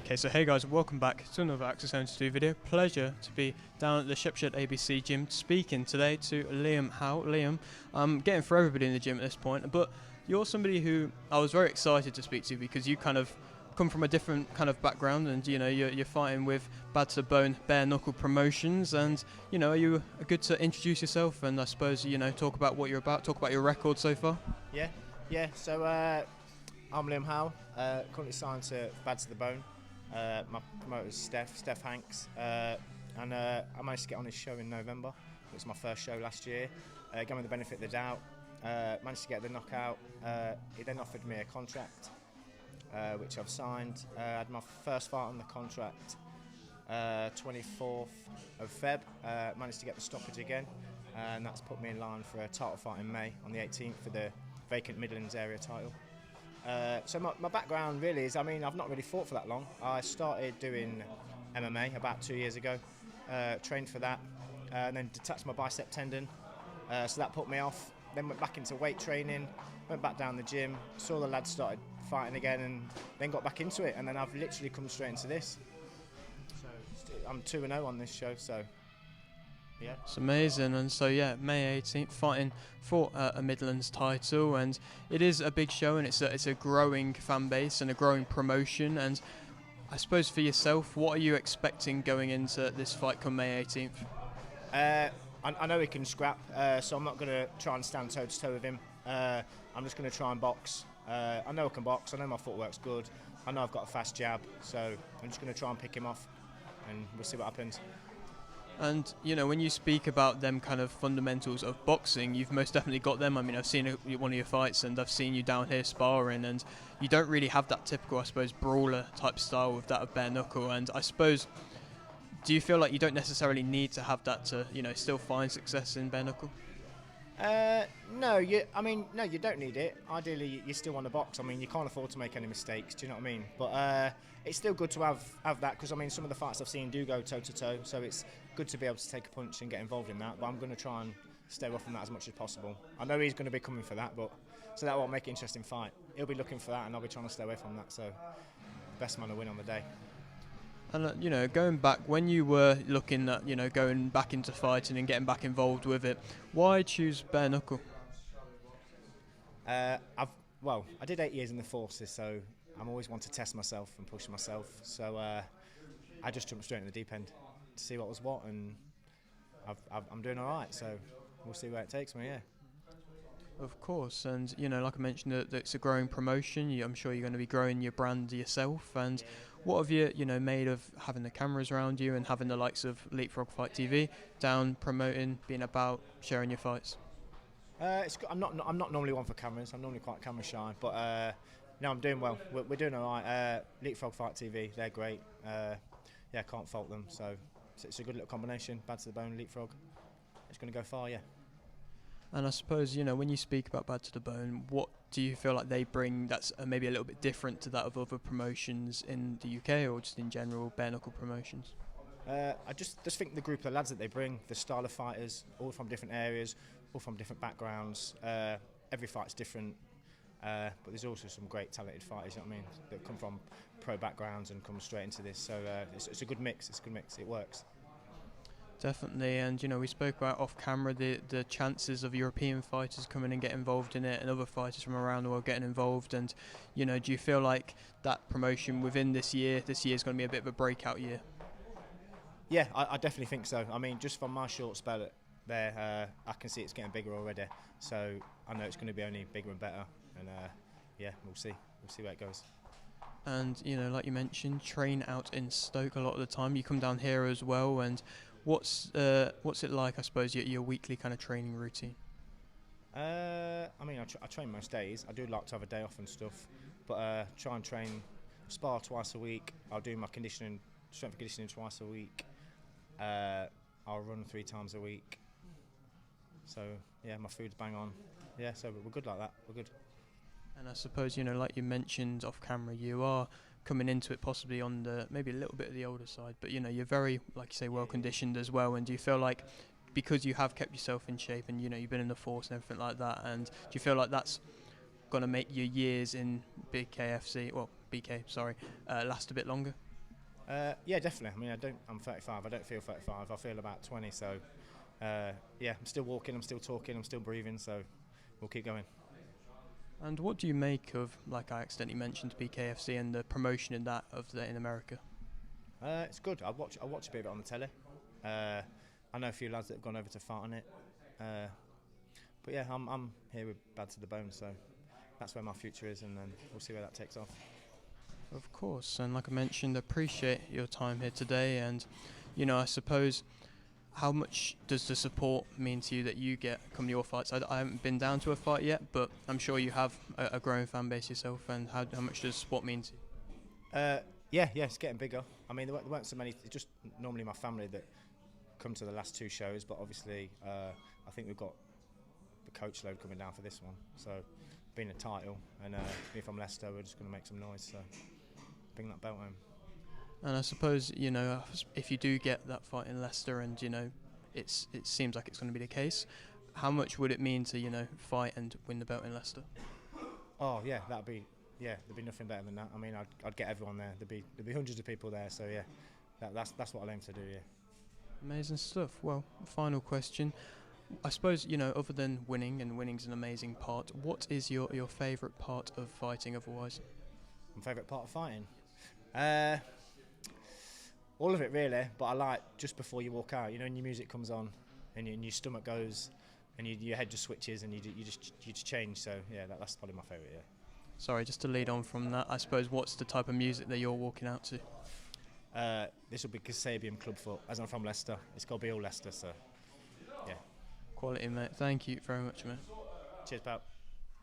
Okay, so hey guys, welcome back to another Access 72 video. Pleasure to be down at the Shepshed ABC gym speaking today to Liam Howell. Liam, I'm getting for everybody in the gym at this point, but you're somebody who I was very excited to speak to because you kind of come from a different kind of background, and you know you're fighting with Bad to the Bone bare knuckle promotions, and you know, are you good to introduce yourself and I suppose talk about what you're about, talk about your record so far? Yeah. So I'm Liam Howell, currently signed to Bad to the Bone. My promoter is Steph Hanks, and I managed to get on his show in November. It was my first show last year. Gave me the benefit of the doubt. Managed to get the knockout. He then offered me a contract, which I've signed. I had my first fight on the contract 24th of Feb. Managed to get the stoppage again, and that's put me in line for a title fight in May on the 18th for the vacant Midlands area title. So my background really is, I've not really fought for that long. I started doing MMA about 2 years ago, trained for that, and then detached my bicep tendon, so that put me off. Then went back into weight training, went back down the gym, saw the lads started fighting again, and then got back into it, and then I've literally come straight into this. So I'm 2-0 on this show, so yeah. It's amazing. And so yeah, May 18th, fighting for a Midlands title, and it is a big show, and it's a growing fan base and a growing promotion. And I suppose for yourself, what are you expecting going into this fight come May 18th? I know he can scrap, so I'm not going to try and stand toe to toe with him. I'm just going to try and box. I know I can box, I know my footwork's good, I know I've got a fast jab, so I'm just going to try and pick him off, and we'll see what happens. And you know, when you speak about them kind of fundamentals of boxing, you've most definitely got them. I mean, I've seen one of your fights, and I've seen you down here sparring, and you don't really have that typical, I suppose, brawler type style with that of bare knuckle. And I suppose, do you feel like you don't necessarily need to have that to, still find success in bare knuckle? No, you don't need it. Ideally, you still want to box. You can't afford to make any mistakes. Do you know what I mean? But it's still good to have that, because some of the fights I've seen do go toe to toe. So it's good to be able to take a punch and get involved in that. But I'm going to try and stay away from that as much as possible. I know he's going to be coming for that, but so that won't make it an interesting fight. He'll be looking for that, and I'll be trying to stay away from that. So the best man will win on the day. And going back, when you were looking at going back into fighting and getting back involved with it, why choose bare knuckle? I did 8 years in the forces, so I'm always want to test myself and push myself. So I just jumped straight in the deep end to see what was what, and I'm doing all right. So we'll see where it takes me. Yeah. Of course, and like I mentioned, that it's a growing promotion. I'm sure you're going to be growing your brand yourself. And what have you, made of having the cameras around you and having the likes of Leapfrog Fight TV down promoting, being about, sharing your fights? I'm not normally one for cameras. I'm normally quite camera shy, but no, I'm doing well. We're doing all right. Leapfrog Fight TV, they're great. Yeah, can't fault them. So it's a good little combination. Bad to the Bone, Leapfrog. It's going to go far, yeah. And I suppose, when you speak about Bad to the Bone, what do you feel like they bring that's maybe a little bit different to that of other promotions in the UK, or just in general bare knuckle promotions? I just think the group of lads that they bring, the style of fighters, all from different areas, all from different backgrounds. Every fight's different, but there's also some great talented fighters, that come from pro backgrounds and come straight into this. So it's a good mix. It's a good mix. It works. Definitely, and we spoke about off camera the chances of European fighters coming and getting involved in it, and other fighters from around the world getting involved. And do you feel like that promotion within this year is going to be a bit of a breakout year? Yeah, I definitely think so. Just from my short spell there, I can see it's getting bigger already. So I know it's going to be only bigger and better. And yeah, we'll see where it goes. And like you mentioned, train out in Stoke a lot of the time. You come down here as well, and what's it like, I suppose, your weekly kind of training routine? I train most days. I do like to have a day off and stuff, but try and spar twice a week. I'll do my strength and conditioning twice a week. I'll run 3 times a week. So yeah, my food's bang on. Yeah, so we're good like that. We're good. And I suppose, like you mentioned off camera, you are coming into it possibly on the maybe a little bit of the older side, but you're very, like you say, well conditioned as well. And do you feel like, because you have kept yourself in shape and you've been in the force and everything like that, and do you feel like that's going to make your years in BK, last a bit longer? Yeah, definitely. I mean, I'm 35. I don't feel 35. I feel about 20. So, yeah, I'm still walking. I'm still talking. I'm still breathing. So, we'll keep going. And what do you make of, like I accidentally mentioned, BKFC and the promotion in that of that in America? It's good. I watch a bit of it on the telly. I know a few lads that have gone over to fight on it. But yeah, I'm here with Bad to the Bone. So that's where my future is, and then we'll see where that takes off. Of course, and like I mentioned, appreciate your time here today. And I suppose, how much does the support mean to you that you get come to your fights? I haven't been down to a fight yet, but I'm sure you have a growing fan base yourself. And how much does support mean to you? Yeah, it's getting bigger. I mean, there weren't so many. It's just normally my family that come to the last 2 shows, but obviously, I think we've got the coach load coming down for this one. So, being a title, and being from Leicester, we're just going to make some noise. So, bring that belt home. And I suppose, if you do get that fight in Leicester and, it seems like it's going to be the case, how much would it mean to, fight and win the belt in Leicester? Oh, yeah, there'd be nothing better than that. I mean, I'd get everyone there. There'd be hundreds of people there. So, yeah, that's what I'll aim to do, yeah. Amazing stuff. Well, final question. I suppose, other than winning, and winning's an amazing part, what is your favourite part of fighting otherwise? My favourite part of fighting? All of it really, but I like just before you walk out, when your music comes on and your stomach goes and your head just switches and you just change. So yeah, that's probably my favourite. Yeah. Sorry, just to lead on from that, I suppose, what's the type of music that you're walking out to? This will be Kasabian Clubfoot, as I'm from Leicester. It's got to be all Leicester, so yeah. Quality, mate. Thank you very much, mate. Cheers, pal.